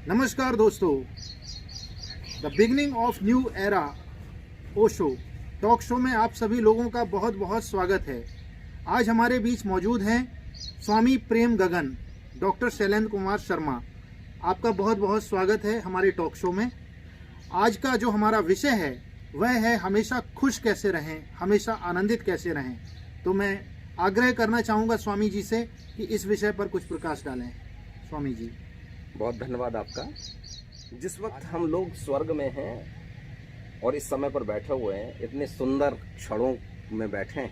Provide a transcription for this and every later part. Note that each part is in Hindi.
नमस्कार दोस्तों, the beginning of new era Osho talk show में आप सभी लोगों का बहुत बहुत स्वागत है। आज हमारे बीच मौजूद हैं स्वामी प्रेम गगन, डॉक्टर शैलेंद्र कुमार शर्मा। आपका बहुत बहुत स्वागत है हमारे टॉक शो में। आज का जो हमारा विषय है वह है हमेशा खुश कैसे रहें, हमेशा आनंदित कैसे रहें। तो मैं आग्रह करना चाहूँगा स्वामी जी से कि इस विषय पर कुछ प्रकाश डालें। स्वामी जी। बहुत धन्यवाद आपका। जिस वक्त हम लोग स्वर्ग में हैं और इस समय पर बैठे हुए हैं, इतने सुंदर क्षणों में बैठे हैं,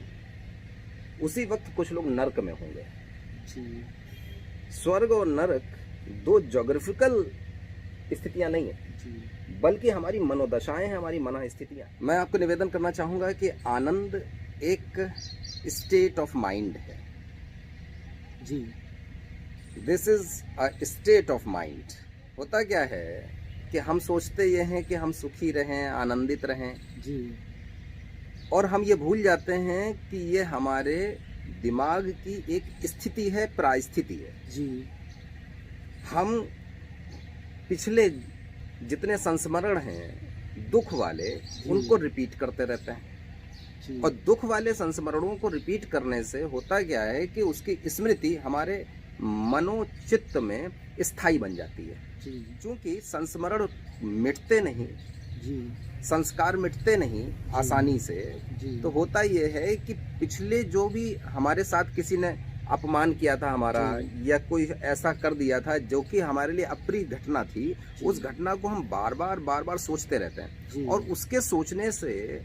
उसी वक्त कुछ लोग नर्क में होंगे। स्वर्ग और नरक दो ज्योग्राफिकल स्थितियां नहीं है, बल्कि हमारी मनोदशाएं हैं, हमारी मना स्थितियां। मैं आपको निवेदन करना चाहूंगा कि आनंद एक स्टेट ऑफ माइंड है जी। This is a state of mind. होता क्या है कि हम सोचते ये हैं कि हम सुखी रहें, आनंदित रहें जी। और हम ये भूल जाते हैं कि ये हमारे दिमाग की एक स्थिति है, प्रास्थिति है जी। हम पिछले जितने संस्मरण हैं दुख वाले, उनको रिपीट करते रहते हैं जी। और दुख वाले संस्मरणों को रिपीट करने से होता क्या है कि उसकी स्मृति हमारे मनोचित्त में स्थायी बन जाती है। क्योंकि संस्मरण मिटते नहीं जी। संस्कार मिटते नहीं आसानी से, जी। तो होता यह है कि पिछले जो भी हमारे साथ किसी ने अपमान किया था हमारा, या कोई ऐसा कर दिया था जो कि हमारे लिए अप्रिय घटना थी, उस घटना को हम बार बार सोचते रहते हैं और उसके सोचने से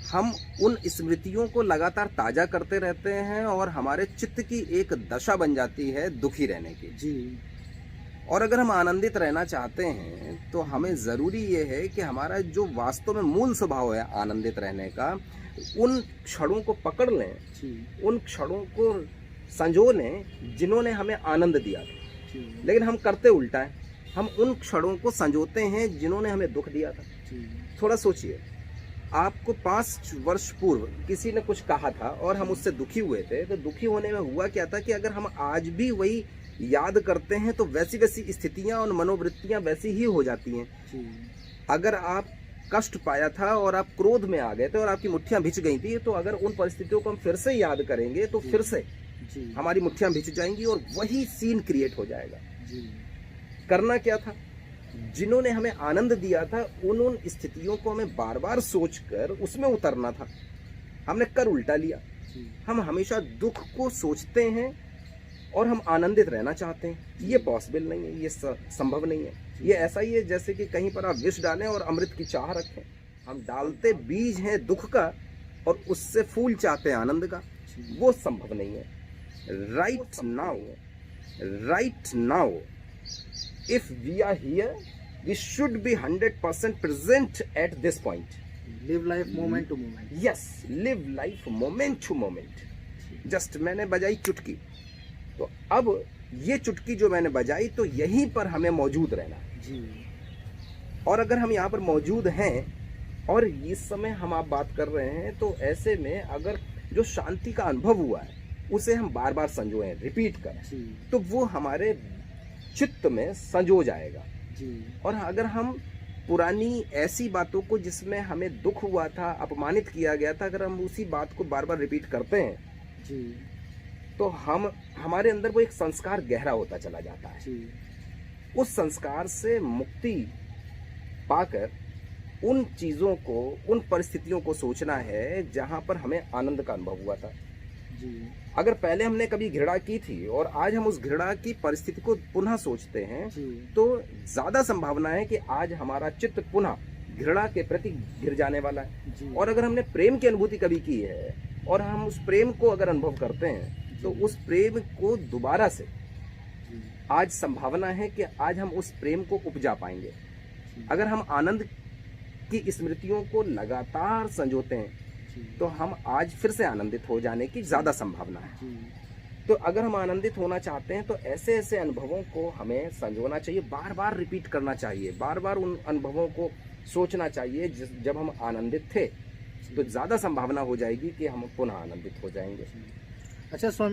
हम उन स्मृतियों को लगातार ताजा करते रहते हैं और हमारे चित्त की एक दशा बन जाती है दुखी रहने की जी। और अगर हम आनंदित रहना चाहते हैं तो हमें ज़रूरी ये है कि हमारा जो वास्तव में मूल स्वभाव है आनंदित रहने का, उन क्षणों को पकड़ लें, उन क्षणों को संजो लें जिन्होंने हमें आनंद दिया था। लेकिन हम करते उल्टा है, हम उन क्षणों को संजोते हैं जिन्होंने हमें दुख दिया था। थोड़ा सोचिए, आपको 5 वर्ष पूर्व किसी ने कुछ कहा था और हम उससे दुखी हुए थे, तो दुखी होने में हुआ क्या था कि अगर हम आज भी वही याद करते हैं तो वैसी स्थितियां और मनोवृत्तियां वैसी ही हो जाती हैं। अगर आप कष्ट पाया था और आप क्रोध में आ गए थे और आपकी मुट्ठियां भिज गई थी, तो अगर उन परिस्थितियों को हम फिर से याद करेंगे तो फिर से हमारी मुट्ठियां भिज जाएंगी और वही सीन क्रिएट हो जाएगा। करना क्या था, जिन्होंने हमें आनंद दिया था उन स्थितियों को हमें बार बार सोचकर उसमें उतरना था। हमने कर उल्टा लिया। हम हमेशा दुख को सोचते हैं और हम आनंदित रहना चाहते हैं। ये पॉसिबल नहीं है, ये संभव नहीं है। ये ऐसा ही है जैसे कि कहीं पर आप विष डालें और अमृत की चाह रखें। हम डालते बीज हैं दुख का और उससे फूल चाहते हैं आनंद का, वो संभव नहीं है। Right now if we are here, we should be 100% present at this point. Live life moment to moment. Yes, live life moment to moment. Just मैंने बजाई चुटकी, तो अब ये चुटकी जो मैंने बजाई, तो यहीं पर हमें मौजूद रहना जी। और अगर हम यहाँ पर मौजूद हैं और इस समय हम आप बात कर रहे हैं, तो ऐसे में अगर जो शांति का अनुभव हुआ है उसे हम बार बार संजोएं, रिपीट करें, तो वो हमारे चित्त में संजो जाएगा जी। और अगर हम पुरानी ऐसी बातों को जिसमें हमें दुख हुआ था, अपमानित किया गया था, अगर हम उसी बात को बार बार रिपीट करते हैं जी, तो हमारे अंदर वो एक संस्कार गहरा होता चला जाता है जी। उस संस्कार से मुक्ति पाकर उन चीज़ों को, उन परिस्थितियों को सोचना है जहां पर हमें आनंद का अनुभव हुआ था जी। अगर पहले हमने कभी घृणा की थी और आज हम उस घृणा की परिस्थिति को पुनः सोचते हैं, तो ज्यादा संभावना है कि आज हमारा चित्त पुनः घृणा के प्रति गिर जाने वाला है। और अगर हमने प्रेम की अनुभूति कभी की है और हम उस प्रेम को अगर अनुभव करते हैं, तो उस प्रेम को दोबारा से आज संभावना है कि आज हम उस प्रेम को उपजा पाएंगे। अगर हम आनंद की स्मृतियों को लगातार संजोते हैं, तो हम आज फिर से आनंदित हो जाने की ज़्यादा संभावना है। तो अगर हम आनंदित होना चाहते हैं तो ऐसे ऐसे अनुभवों को हमें संजोना चाहिए, बार बार रिपीट करना चाहिए, बार बार उन अनुभवों को सोचना चाहिए। जब हम आनंदित थे तो ज़्यादा संभावना हो जाएगी कि हम पुनः आनंदित हो जाएंगे। अच्छा स्वामी,